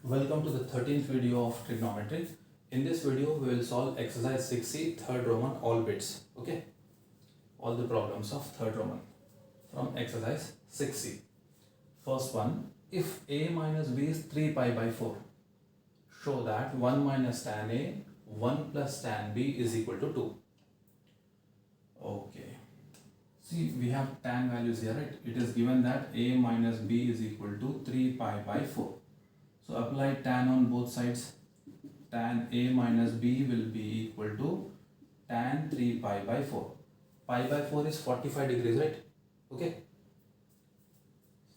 Welcome to the 13th video of trigonometry. In this video, we will solve exercise 6C, third Roman, all bits. Okay, all the problems of third Roman from exercise 6C. First one, if a minus b is 3 pi by 4, show that 1 minus tan a, 1 plus tan b is equal to 2. Okay, see, we have tan values here, right? It is given that a minus b is equal to 3 pi by 4. So apply tan on both sides. Tan a minus b will be equal to tan 3 pi by 4. Pi by 4 is 45 degrees, right? Okay.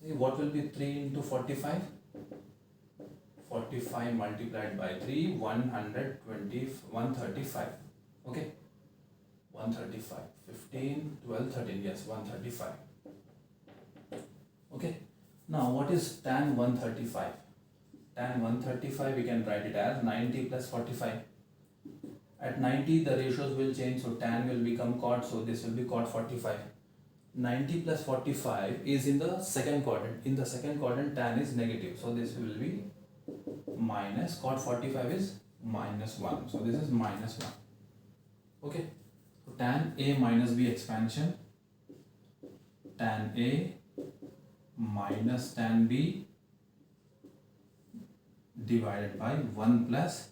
See, what will be 3 into 45? 45 multiplied by 3, 135. Okay. 135. 15, 12, 13. Yes, 135. Okay. Now, what is tan 135? Tan 135, we can write it as 90 plus 45. At 90, the ratios will change, so tan will become cot, so this will be cot 45. 90 plus 45 is in the second quadrant. In the second quadrant, tan is negative, so this will be minus, cot 45 is minus 1, so this is minus 1. Okay, so tan a minus b expansion, tan a minus tan b divided by 1 plus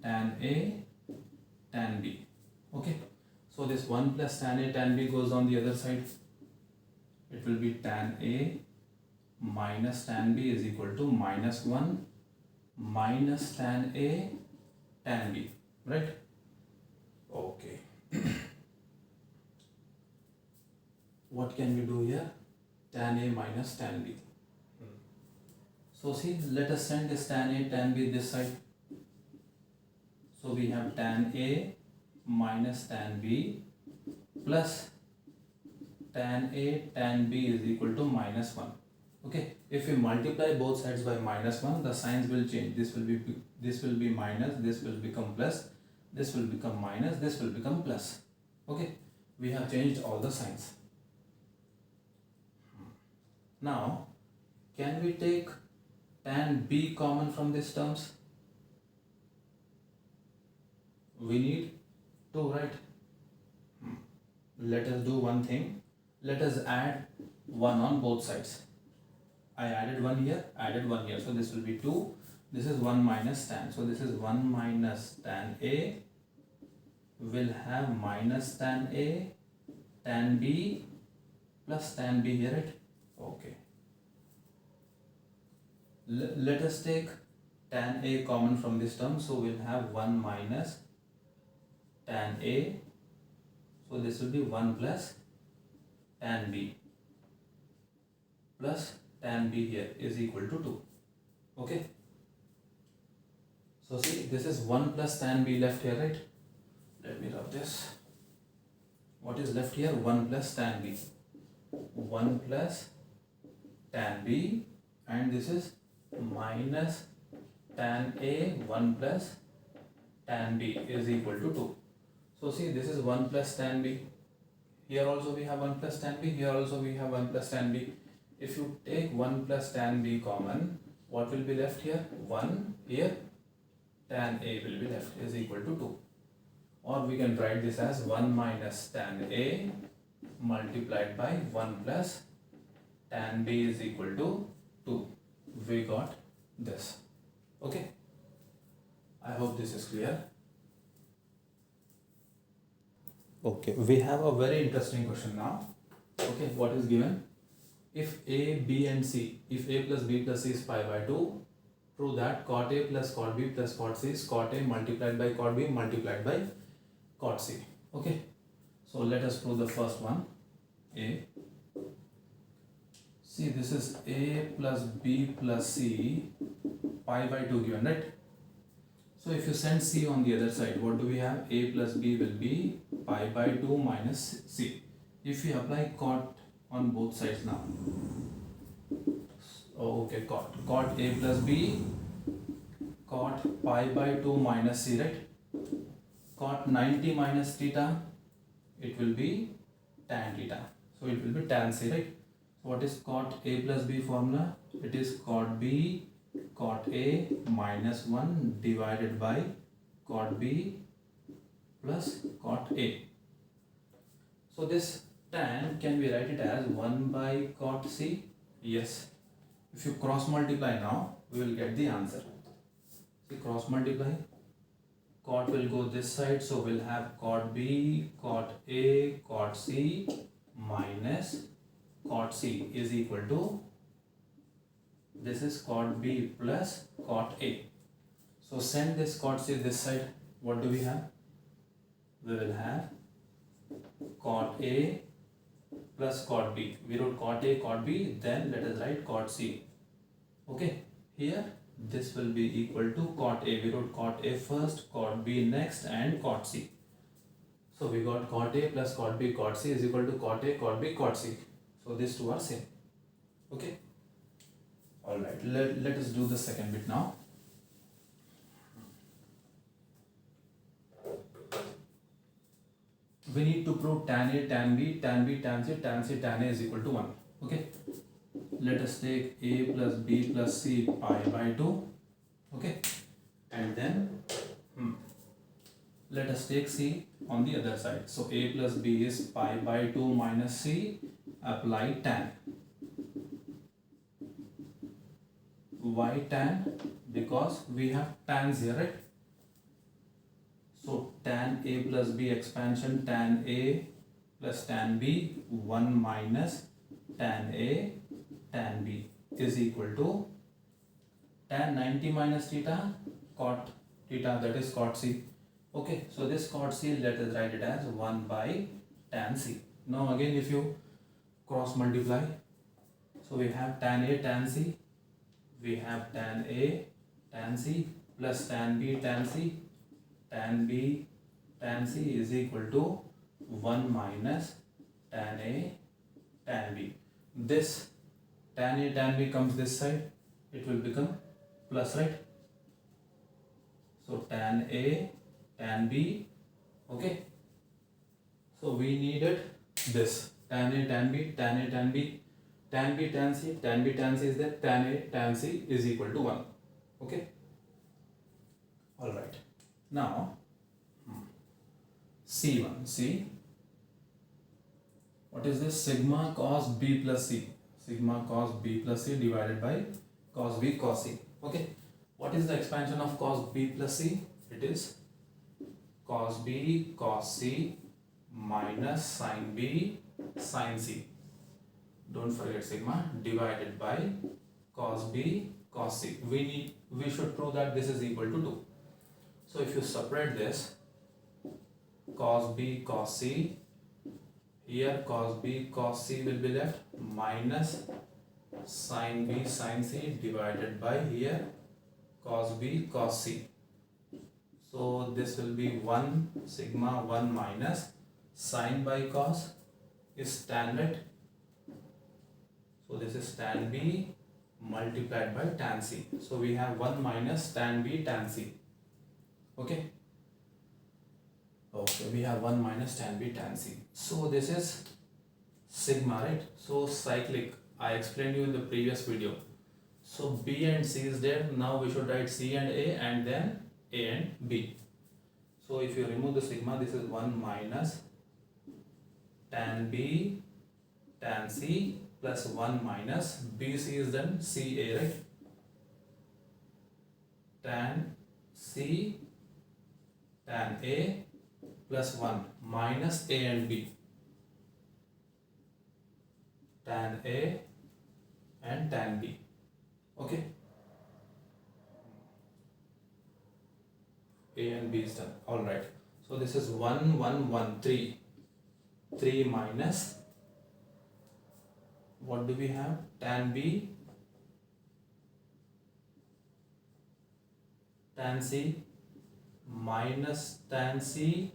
tan A tan B. Okay, so this 1 plus tan A tan B goes on the other side. It will be tan A minus tan B is equal to minus 1 minus tan A tan B, right? Okay. What can we do here? Tan A minus tan B. So see, let us send this tan A tan B this side. So we have tan A minus tan B plus tan A tan B is equal to minus 1. Okay, if we multiply both sides by minus 1, the signs will change. This will be minus, this will become plus, this will become minus, this will become plus. Okay, we have changed all the signs. Now, can we take tan B common from these terms? We need 2, right? Let us do one thing. Let us add 1 on both sides. I added 1 here, added 1 here. So this will be 2. This is 1 minus tan. So this is 1 minus tan A will have minus tan A, tan B plus tan B here, right? Okay. Let us take tan A common from this term, so we'll have 1 minus tan A, so this will be 1 plus tan B plus tan B here is equal to 2. Okay, so see, this is 1 plus tan B left here, right? Let me rub this. What is left here? 1 plus tan B, 1 plus tan B, and this is minus tan A 1 plus tan B is equal to 2. So see, this is 1 plus tan B. Here also we have 1 plus tan B. Here also we have 1 plus tan B. If you take 1 plus tan B common, what will be left here? 1 here. Tan A will be left is equal to 2. Or we can write this as 1 minus tan A multiplied by 1 plus tan B is equal to 2. We got this. Okay, I hope this is clear. Okay, we have a very interesting question now. Okay, what is given? If A, B and C, if A plus B plus C is pi by 2, prove that cot A plus cot B plus cot C is cot A multiplied by cot B multiplied by cot C. Okay, so let us prove the first one. A. See, this is A plus B plus C, pi by 2 given, right? So if you send C on the other side, what do we have? A plus B will be pi by 2 minus C. If we apply cot on both sides now, okay, cot A plus B, cot pi by 2 minus C, right? Cot 90 minus theta, it will be tan theta. So it will be tan C, right? What is cot A plus B formula? It is cot B cot A minus 1 divided by cot B plus cot A. So this tan, can we write it as 1 by cot C? Yes. If you cross multiply now, we will get the answer. See, cross multiply, cot will go this side, so we'll have cot B, cot A, cot C minus cot C is equal to, this is cot B plus cot A. So send this cot C this side. What do we have? We will have cot A plus cot B. We wrote cot A, cot B, then let us write cot C. Okay, here this will be equal to cot A. We wrote cot A first, cot B next, and cot C. So we got cot A plus cot B, cot C is equal to cot A, cot B, cot C. So these two are same. Okay. Alright, let us do the second bit now. We need to prove tan A, tan B, tan B, tan C, tan C, tan A is equal to 1. Okay. Let us take A plus B plus C pi by 2. Okay. And then let us take C on the other side. So A plus B is pi by 2 minus C. Apply tan. Why tan? Because we have tans here, right? So tan A plus B expansion, tan A plus tan B, 1 minus tan A tan B is equal to tan 90 minus theta, cot theta, that is cot C. Okay, so this cot C, let us write it as 1 by tan C. Now again, if you cross multiply, so we have tan A tan C, we have tan A tan C plus tan B tan C, tan B tan C is equal to 1 minus tan A tan B. This tan A tan B comes this side, it will become plus, right? So tan A tan B. Okay, so we needed this tan A tan B, tan A tan B, tan B tan C, tan B tan C is there, tan A tan C is equal to 1. Okay. Alright. Now C1. See, what is this? Sigma cos B plus C. Sigma cos B plus C divided by cos B cos C. Okay. What is the expansion of cos B plus C? It is cos B cos C minus sin B sin C. Don't forget sigma, divided by cos B cos C. We should prove that this is equal to 2. So if you separate this, cos B cos C, here cos B cos C will be left, minus sin B sin C divided by here cos B cos C. So this will be 1 sigma 1 minus sin by cos is tan, right? So this is tan B multiplied by tan C. So we have 1 minus tan B tan C. Okay. Okay, we have 1 minus tan B tan C. So this is sigma, right? So cyclic, I explained you in the previous video. So B and C is there. Now we should write C and A and then A and B. So if you remove the sigma, this is 1 minus tan B tan C plus 1 minus BC is then CA, right? Tan C tan A plus 1 minus A and B, tan A and tan B. Okay, A and B is done. Alright, so this is 1 1 1 3 3 minus, what do we have? Tan B tan C minus tan C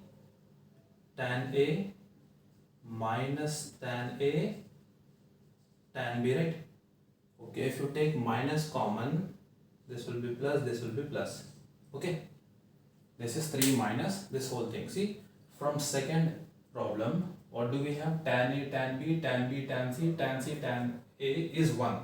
tan A minus tan A tan B, right? Okay, if you take minus common, this will be plus, this will be plus. Okay, this is 3 minus this whole thing. See, from second problem, what do we have? Tan A tan B tan B tan C tan C tan A is 1.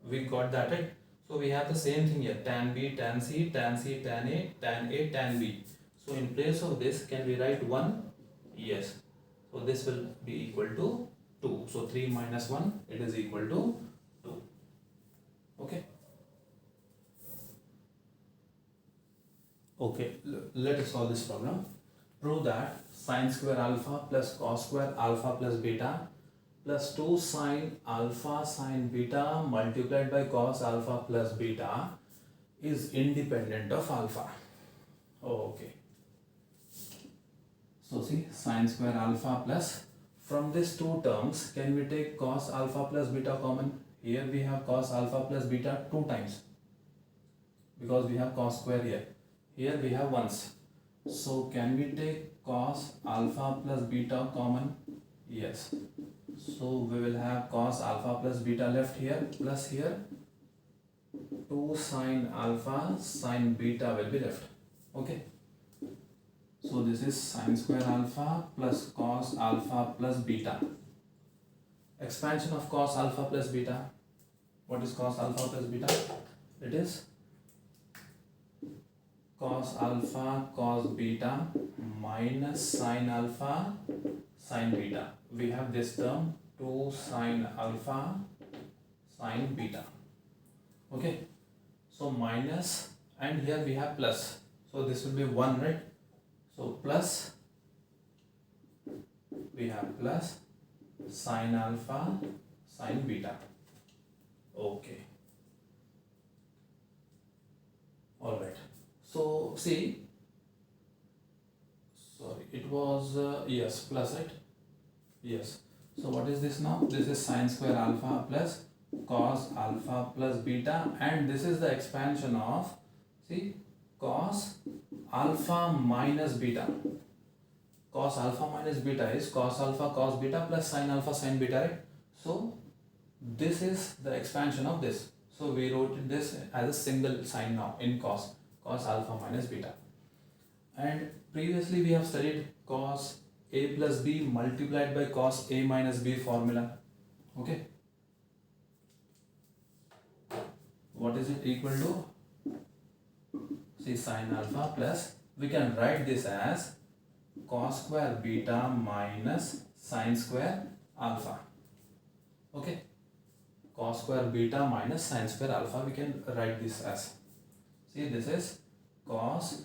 We got that, right? So we have the same thing here, tan B, tan C, tan C, tan A, tan A, tan B. So in place of this, can we write 1? Yes. So this will be equal to 2. So 3 minus 1, it is equal to 2. Okay. Okay, let us solve this problem. Prove that sine square alpha plus cos square alpha plus beta plus 2 sine alpha sine beta multiplied by cos alpha plus beta is independent of alpha. Okay. So see, sine square alpha plus, from these two terms, can we take cos alpha plus beta common? Here we have cos alpha plus beta 2 times because we have cos square here. Here we have once. So can we take cos alpha plus beta common? Yes. So we will have cos alpha plus beta left here, plus here 2 sine alpha sine beta will be left. Okay. So this is sine square alpha plus cos alpha plus beta. Expansion of cos alpha plus beta. What is cos alpha plus beta? It is cos alpha cos beta minus sin alpha sin beta. We have this term 2 sin alpha sin beta. Okay. So minus, and here we have plus. So this will be 1, right? So plus, we have plus sin alpha sin beta. Okay. Alright. So see, sorry, it was yes, plus, right? Yes. So what is this now? This is sine square alpha plus cos alpha plus beta, and this is the expansion of, see, cos alpha minus beta. Cos alpha minus beta is cos alpha cos beta plus sin alpha sin beta, right? So this is the expansion of this. So we wrote this as a single sign now in cos alpha minus beta. And previously we have studied cos a plus b multiplied by cos a minus b formula. Okay. What is it equal to? See, sin alpha plus, we can write this as cos square beta minus sin square alpha. Okay. Cos square beta minus sin square alpha, we can write this as, see, this is cos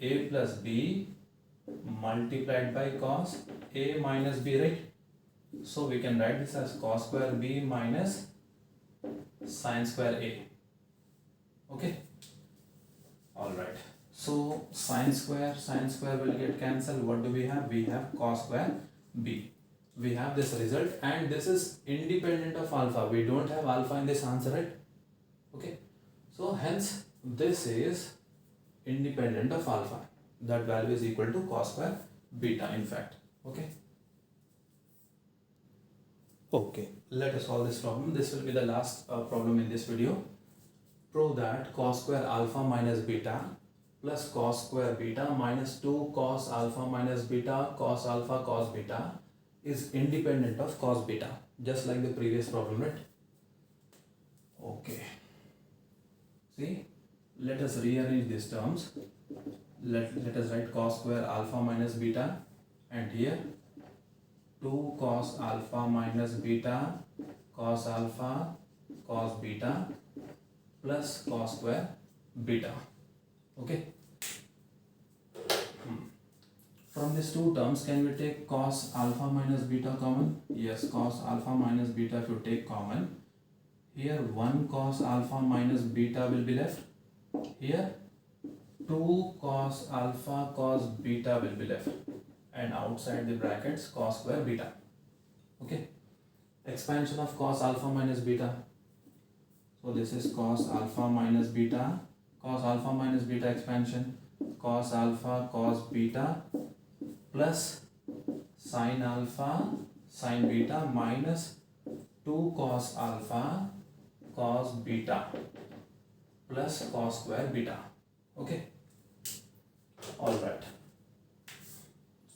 a plus b multiplied by cos a minus b, right? So we can write this as cos square b minus sin square a. Okay. Alright. So sin square will get cancelled. What do we have? We have cos square b. We have this result, and this is independent of alpha. We don't have alpha in this answer, right? Okay. So hence this is independent of alpha. That value is equal to cos square beta, in fact. Okay. Okay. Let us solve this problem. This will be the last problem in this video. Prove that cos square alpha minus beta plus cos square beta minus 2 cos alpha minus beta cos alpha cos beta is independent of cos beta, just like the previous problem, right? Okay. See, let us rearrange these terms. Let us write cos square alpha minus beta, and here 2 cos alpha minus beta cos alpha cos beta plus cos square beta. Okay. From these two terms, can we take cos alpha minus beta common? Yes, cos alpha minus beta, if you take common, here 1 cos alpha minus beta will be left. Here 2 cos alpha cos beta will be left, and outside the brackets cos square beta. Okay. Expansion of cos alpha minus beta. So this is cos alpha minus beta expansion, cos alpha cos beta plus sin alpha sin beta minus 2 cos alpha cos beta plus cos square beta. Okay. Alright.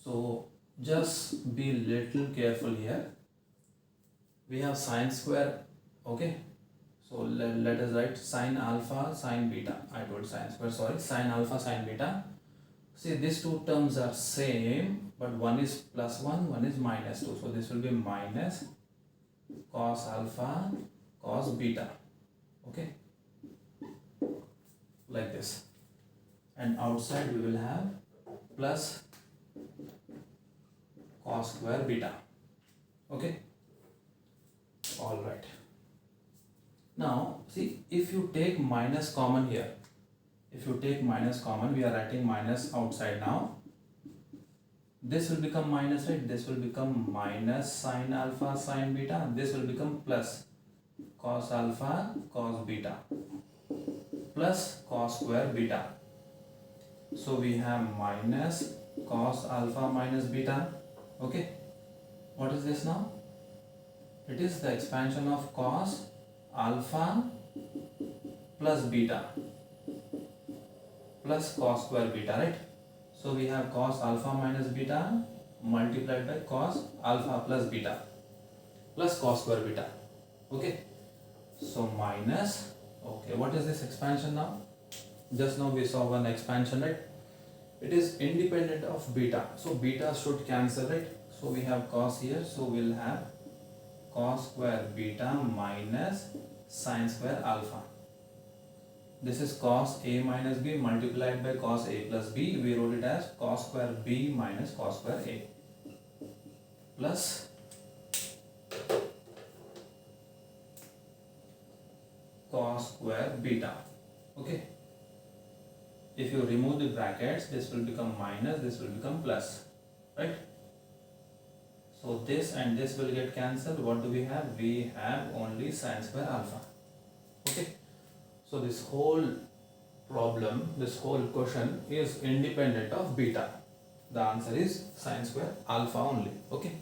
So just be little careful here. We have sin square. Okay. So let us write sine alpha sine beta. I told sine square, sorry, sine alpha sine beta. See, these two terms are same, but one is plus 1, one is minus 2. So this will be minus cos alpha cos beta. Okay, like this. And outside we will have plus cos square beta. Okay, all right. Now see, if you take minus common here, if you take minus common, we are writing minus outside now. This will become minus, right? This will become minus sine alpha sine beta. This will become plus cos alpha cos beta plus cos square beta. So we have minus cos alpha minus beta. Okay, what is this now? It is the expansion of cos alpha plus beta plus cos square beta, right? So we have cos alpha minus beta multiplied by cos alpha plus beta plus cos square beta. Okay, so minus, okay, what is this expansion now? Just now we saw one expansion, right? It is independent of beta, so beta should cancel, right? So we have cos here, so we'll have cos square beta minus sine square alpha. This is cos a minus b multiplied by cos a plus b. We wrote it as cos square b minus cos square a plus cos square beta. Okay, if you remove the brackets, this will become minus, this will become plus, right? So this and this will get cancelled. What do we have? We have only sine square alpha. Okay, so this whole problem, this whole question is independent of beta. The answer is sine square alpha only. Okay.